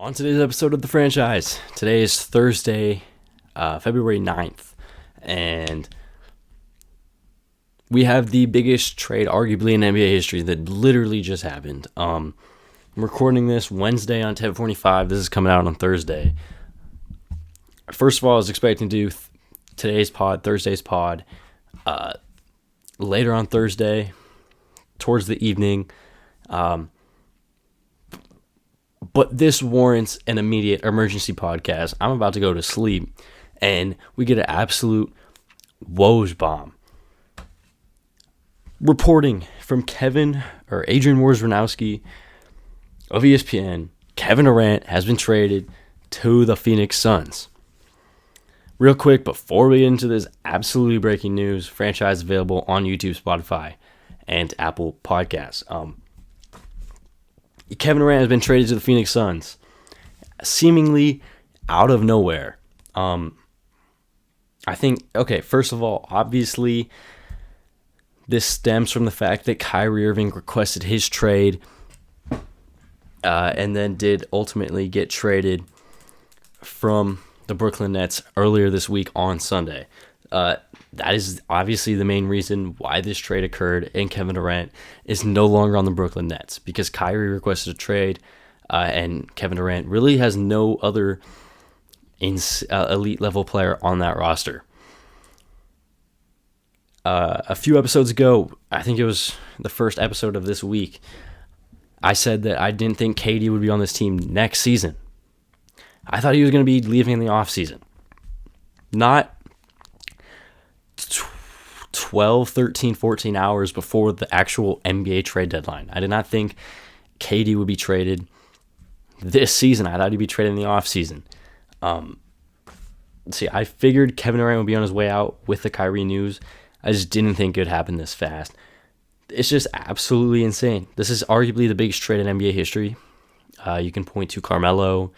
On today's episode of The Franchise, today is Thursday, February 9th, and we have the biggest trade arguably in NBA history that literally just happened. I'm recording this Wednesday on 10:45. This is coming out on Thursday. First of all, I was expecting to do Thursday's pod, later on Thursday, towards the evening. But this warrants an immediate emergency podcast. I'm about to go to sleep, and we get an absolute woes bomb. Reporting from Adrian Wojnarowski of ESPN, Kevin Durant has been traded to the Phoenix Suns. Real quick, before we get into this absolutely breaking news, franchise available on YouTube, Spotify, and Apple Podcasts. Kevin Durant has been traded to the Phoenix Suns, seemingly out of nowhere. I think, first of all, obviously, this stems from the fact that Kyrie Irving requested his trade and then did ultimately get traded from the Brooklyn Nets earlier this week on Sunday. That is obviously the main reason why this trade occurred, and Kevin Durant is no longer on the Brooklyn Nets because Kyrie requested a trade, and Kevin Durant really has no other elite level player on that roster. A few episodes ago, I think it was the first episode of this week, I said that I didn't think KD would be on this team next season. I thought he was going to be leaving in the offseason. Not 12, 13, 14 hours before the actual NBA trade deadline. I did not think KD would be traded this season. I thought he'd be traded in the offseason. I figured Kevin Durant would be on his way out with the Kyrie news. I just didn't think it would happen this fast. It's just absolutely insane. This is arguably the biggest trade in NBA history. You can point to Carmelo,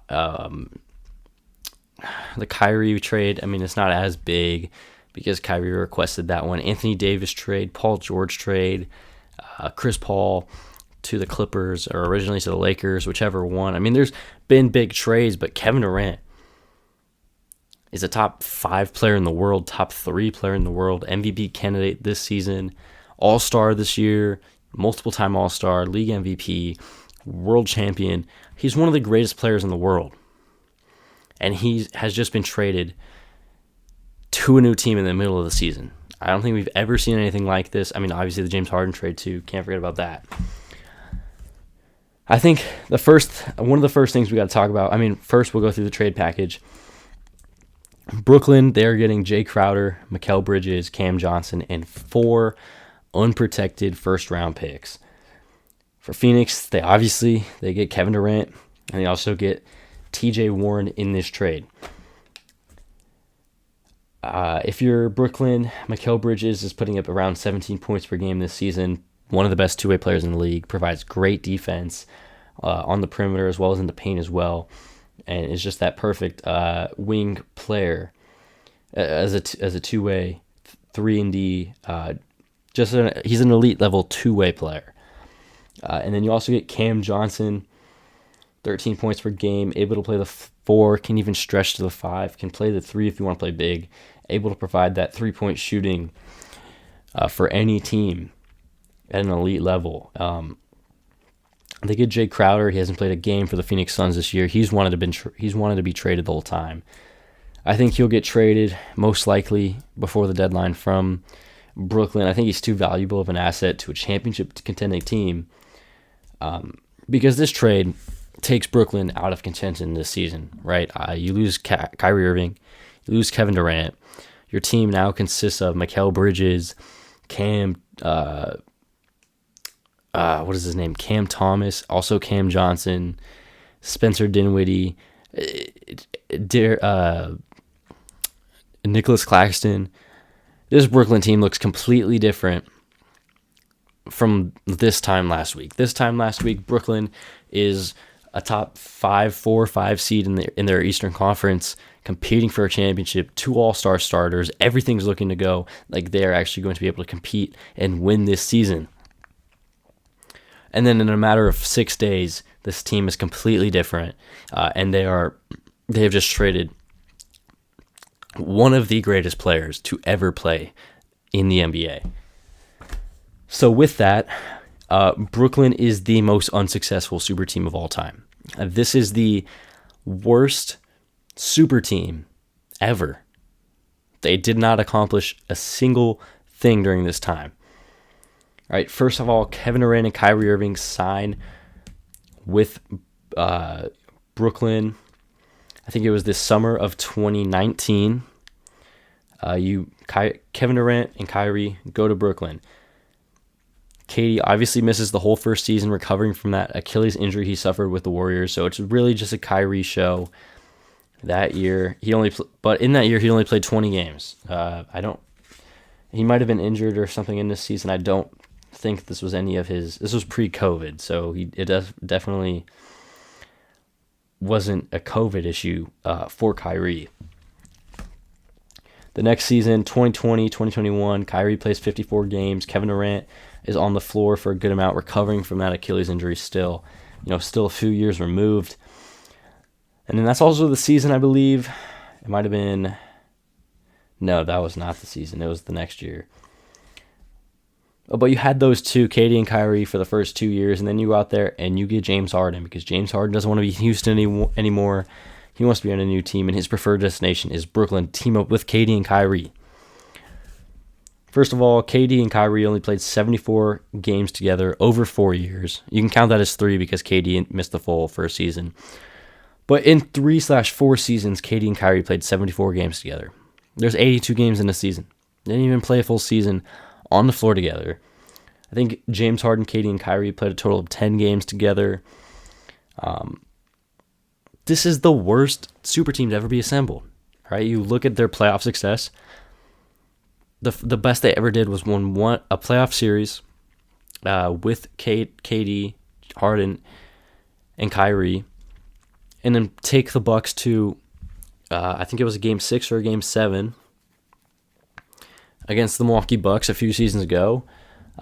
the Kyrie trade. I mean, it's not as big because Kyrie requested that one. Anthony Davis trade, Paul George trade, Chris Paul to the Clippers, or originally to the Lakers, whichever one. I mean, there's been big trades, but Kevin Durant is a top 5 player in the world, top 3 player in the world, MVP candidate this season, All-Star this year, multiple-time All-Star, League MVP, world champion. He's one of the greatest players in the world. And he has just been traded to a new team in the middle of the season. I don't think we've ever seen anything like this. I mean, obviously the James Harden trade too. Can't forget about that. I think one of the first things we got to talk about, first we'll go through the trade package. Brooklyn, they're getting Jay Crowder, Mikal Bridges, Cam Johnson, and 4 unprotected first-round picks. For Phoenix, they get Kevin Durant, and they also get TJ Warren in this trade. If you're Brooklyn, Mikal Bridges is putting up around 17 points per game this season. One of the best two-way players in the league. Provides great defense on the perimeter as well as in the paint as well. And is just that perfect wing player as a two-way, 3-and-D. He's an elite level two-way player. And then you also get Cam Johnson, 13 points per game, able to play the 4, can even stretch to the 5, can play the 3 if you want to play big, able to provide that 3-point shooting for any team at an elite level. They get Jay Crowder. He hasn't played a game for the Phoenix Suns this year. He's wanted to be traded the whole time. I think he'll get traded most likely before the deadline from Brooklyn. I think he's too valuable of an asset to a championship contending team because this trade takes Brooklyn out of contention this season, right? You lose Kyrie Irving, you lose Kevin Durant. Your team now consists of Mikal Bridges, Cam, Cam Thomas, also Cam Johnson, Spencer Dinwiddie, Nicholas Claxton. This Brooklyn team looks completely different from this time last week. This time last week, Brooklyn is a top 4 or 5 seed in their Eastern Conference, competing for a championship, 2 all-star starters. Everything's looking to go like they're actually going to be able to compete and win this season. And then in a matter of 6 days, This team is completely different, and they have just traded one of the greatest players to ever play in the NBA. So with that, Brooklyn is the most unsuccessful super team of all time. This is the worst super team ever. They did not accomplish a single thing during this time. All right, first of all, Kevin Durant and Kyrie Irving sign with Brooklyn. I think it was this summer of 2019. Kevin Durant and Kyrie go to Brooklyn. KD obviously misses the whole first season recovering from that Achilles injury he suffered with the Warriors, so it's really just a Kyrie show. That year, but in that year he only played 20 games. He might have been injured or something in this season. I don't think this was any of his. This was pre-COVID, so it definitely wasn't a COVID issue for Kyrie. The next season, 2020, 2021, Kyrie plays 54 games. Kevin Durant is on the floor for a good amount, recovering from that Achilles injury still. Still a few years removed. And then that's also the season, I believe. It might have been... No, that was not the season. It was the next year. But you had those two, KD and Kyrie, for the first 2 years, and then you go out there and you get James Harden, because James Harden doesn't want to be in Houston anymore. He wants to be on a new team, and his preferred destination is Brooklyn. Team up with KD and Kyrie. First of all, KD and Kyrie only played 74 games together over 4 years. You can count that as 3 because KD missed the full first season. But in 3/4 seasons, KD and Kyrie played 74 games together. There's 82 games in a season. They didn't even play a full season on the floor together. I think James Harden, KD, and Kyrie played a total of 10 games together. This is the worst super team to ever be assembled. Right? You look at their playoff success. The best they ever did was won a playoff series with KD, Harden, and Kyrie, and then take the Bucks to, I think it was a Game 6 or a Game 7 against the Milwaukee Bucks a few seasons ago.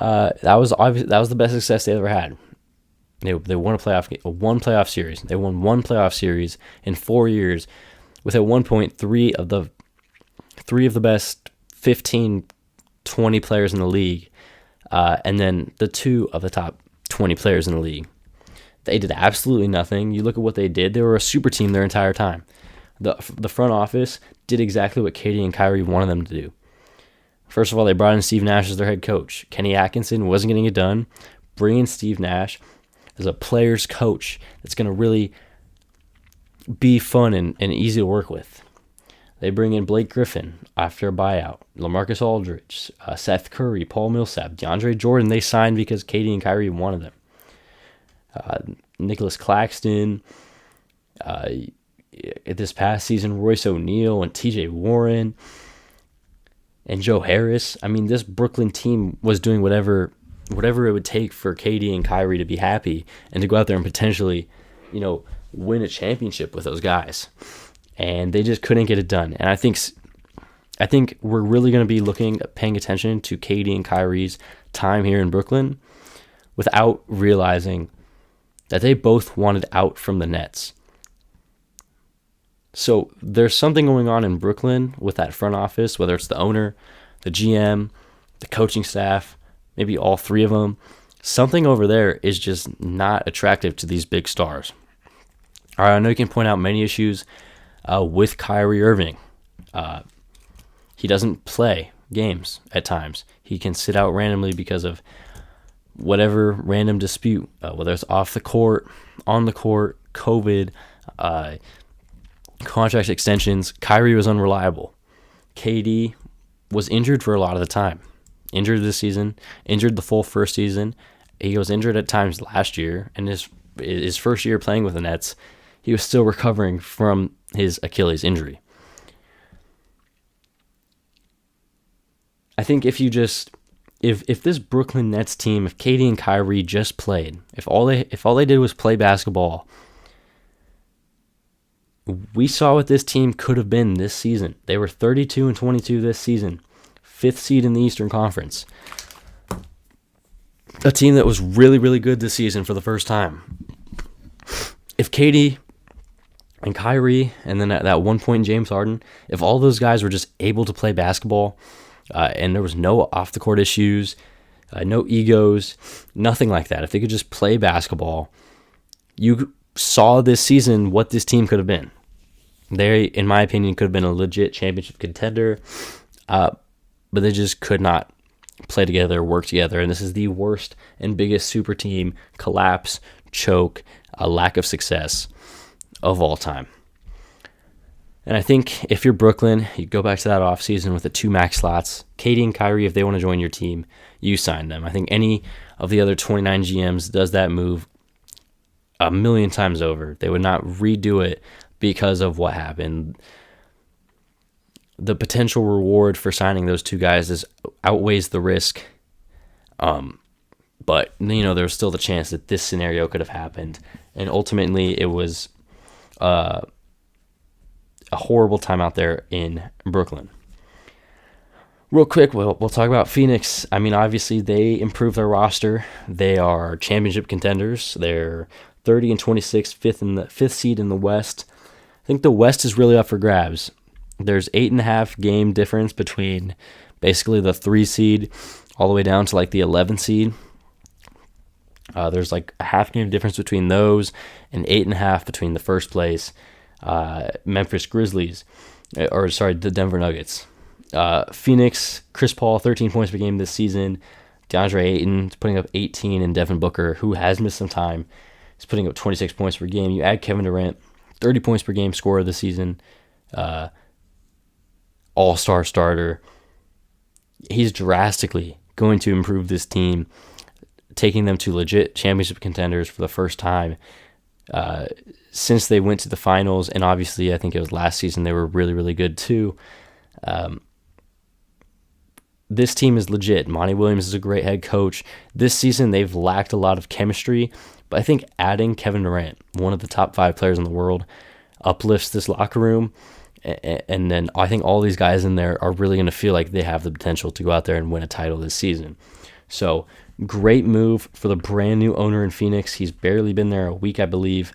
That was the best success they ever had. They won one playoff series. They won one playoff series in 4 years, with at one point three of the best 15, 20 players in the league, and then the 2 of the top 20 players in the league. They did absolutely nothing. You look at what they did. They were a super team their entire time. The front office did exactly what KD and Kyrie wanted them to do. First of all, they brought in Steve Nash as their head coach. Kenny Atkinson wasn't getting it done. Bring in Steve Nash as a player's coach that's going to really be fun and easy to work with. They bring in Blake Griffin after a buyout, LaMarcus Aldridge, Seth Curry, Paul Millsap, DeAndre Jordan. They signed because KD and Kyrie wanted them. Nicholas Claxton, this past season, Royce O'Neal and TJ Warren and Joe Harris. I mean, this Brooklyn team was doing whatever it would take for KD and Kyrie to be happy and to go out there and potentially, win a championship with those guys. And they just couldn't get it done. And I think we're really going to be paying attention to KD and Kyrie's time here in Brooklyn without realizing that they both wanted out from the Nets. So there's something going on in Brooklyn with that front office, whether it's the owner, the GM, the coaching staff, maybe all 3 of them. Something over there is just not attractive to these big stars. All right, I know you can point out many issues with Kyrie Irving. He doesn't play games at times. He can sit out randomly because of whatever random dispute, whether it's off the court, on the court, COVID, contract extensions. Kyrie was unreliable. KD was injured for a lot of the time. Injured this season, injured the full first season. He was injured at times last year, and his first year playing with the Nets, he was still recovering from his Achilles injury. I think if this Brooklyn Nets team, if KD and Kyrie just played, if all they did was play basketball, we saw what this team could have been this season. They were 32-22 this season, 5th seed in the Eastern Conference. A team that was really, really good this season for the first time. if KD and Kyrie, and then at that one point James Harden, if all those guys were just able to play basketball, and there was no off the court issues, no egos, nothing like that. If they could just play basketball, you saw this season what this team could have been. They, in my opinion, could have been a legit championship contender, but they just could not play together, work together, and this is the worst and biggest super team collapse, choke, a lack of success of all time. And I think if you're Brooklyn, you go back to that offseason with the 2 max slots. KD and Kyrie, if they want to join your team, you sign them. I think any of the other 29 GMs does that move a million times over. They would not redo it because of what happened. The potential reward for signing those 2 guys outweighs the risk. But, there's still the chance that this scenario could have happened. And ultimately, it was a horrible time out there in Brooklyn. Real quick, we'll talk about Phoenix. I mean, obviously, they improved their roster. They are championship contenders. They're 30-26, fifth seed in the West. I think the West is really up for grabs. There's 8.5 game difference between basically the 3 seed all the way down to like the 11 seed. There's like a half game difference between those and 8.5 between the first place Memphis Grizzlies, the Denver Nuggets. Phoenix, Chris Paul, 13 points per game this season. DeAndre Ayton is putting up 18, and Devin Booker, who has missed some time, is putting up 26 points per game. You add Kevin Durant, 30 points per game scorer this season, all-star starter. He's drastically going to improve this team, taking them to legit championship contenders for the first time since they went to the finals. And obviously, I think it was last season, they were really, really good too. This team is legit. Monty Williams is a great head coach. This season, they've lacked a lot of chemistry, but I think adding Kevin Durant, one of the top 5 players in the world, uplifts this locker room. And then I think all these guys in there are really going to feel like they have the potential to go out there and win a title this season. So great move for the brand new owner in Phoenix. He's barely been there a week, I believe.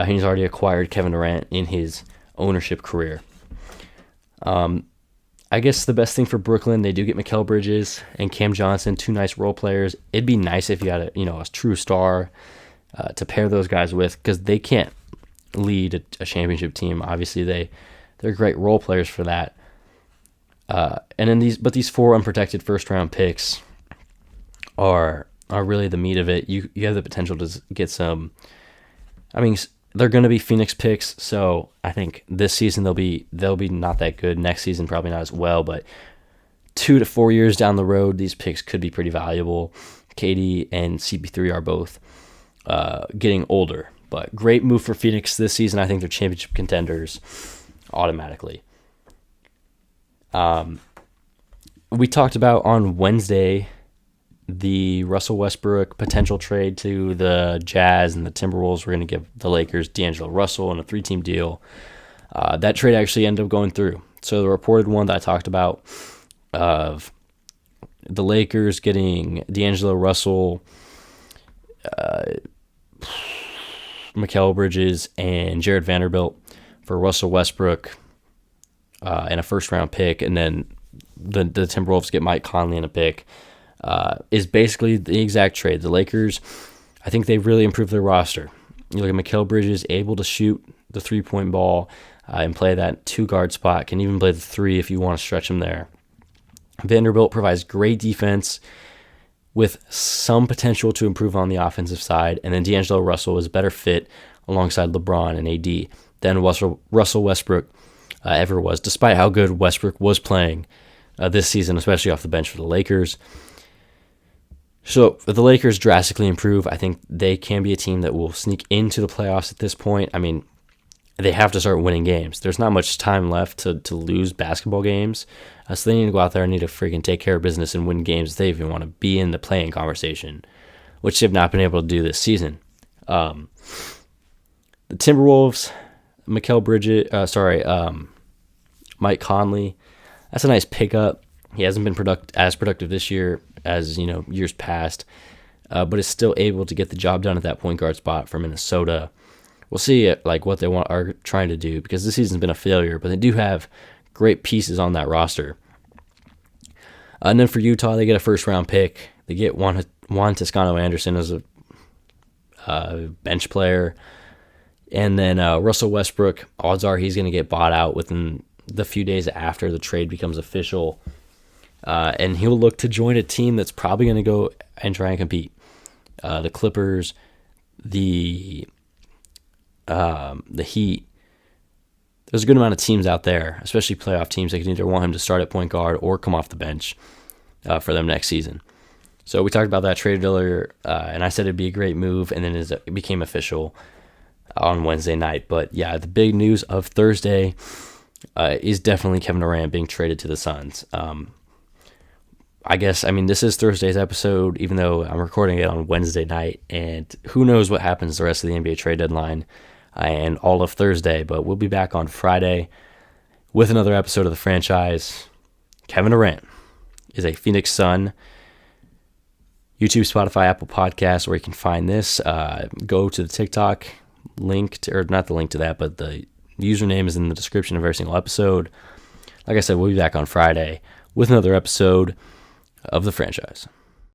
He's already acquired Kevin Durant in his ownership career. I guess the best thing for Brooklyn, they do get Mikal Bridges and Cam Johnson, 2 nice role players. It'd be nice if you had a true star to pair those guys with, because they can't lead a championship team. Obviously, they're great role players for that. And then these 4 unprotected first round picks are really the meat of it. You have the potential to get some. I mean, they're going to be Phoenix picks, so I think this season they'll be not that good. Next season probably not as well, but 2 to 4 years down the road, these picks could be pretty valuable. KD and CP3 are both getting older, but great move for Phoenix this season. I think they're championship contenders automatically. We talked about on Wednesday the Russell Westbrook potential trade to the Jazz and the Timberwolves. We're going to give the Lakers D'Angelo Russell on a 3-team deal. That trade actually ended up going through. So the reported one that I talked about of the Lakers getting D'Angelo Russell, Mikal Bridges, and Jared Vanderbilt for Russell Westbrook and a first-round pick, and then the Timberwolves get Mike Conley and a pick, is basically the exact trade. The Lakers, I think they've really improved their roster. You look at Mikal Bridges, able to shoot the three-point ball and play that 2-guard spot, can even play the 3 if you want to stretch him there. Vanderbilt provides great defense with some potential to improve on the offensive side, and then D'Angelo Russell is a better fit alongside LeBron and AD than Russell Westbrook ever was, despite how good Westbrook was playing this season, especially off the bench for the Lakers. So if the Lakers drastically improve, I think they can be a team that will sneak into the playoffs at this point. I mean, they have to start winning games. There's not much time left to lose basketball games, so they need to go out there and need to freaking take care of business and win games if they even want to be in the playing conversation, which they've not been able to do this season. The Timberwolves, Mikal Bridges, Mike Conley, that's a nice pickup. He hasn't been as productive this year as years past, but is still able to get the job done at that point guard spot for Minnesota. we'll see what they are trying to do, because this season's been a failure, but they do have great pieces on that roster. And then for Utah, they get a first-round pick. They get Juan Toscano-Anderson as a bench player. And then Russell Westbrook, odds are he's going to get bought out within the few days after the trade becomes official. And he'll look to join a team that's probably going to go and try and compete. The Clippers, the Heat. There's a good amount of teams out there, especially playoff teams, that can either want him to start at point guard or come off the bench for them next season. So we talked about that trade earlier, and I said it'd be a great move, and then it became official on Wednesday night. But yeah, the big news of Thursday is definitely Kevin Durant being traded to the Suns. This is Thursday's episode, even though I'm recording it on Wednesday night, and who knows what happens the rest of the NBA trade deadline and all of Thursday, but we'll be back on Friday with another episode of the franchise. Kevin Durant is a Phoenix Sun. YouTube, Spotify, Apple Podcasts, where you can find this. Go to the TikTok link, or not the link to that, but the username is in the description of every single episode. Like I said, we'll be back on Friday with another episode of the franchise.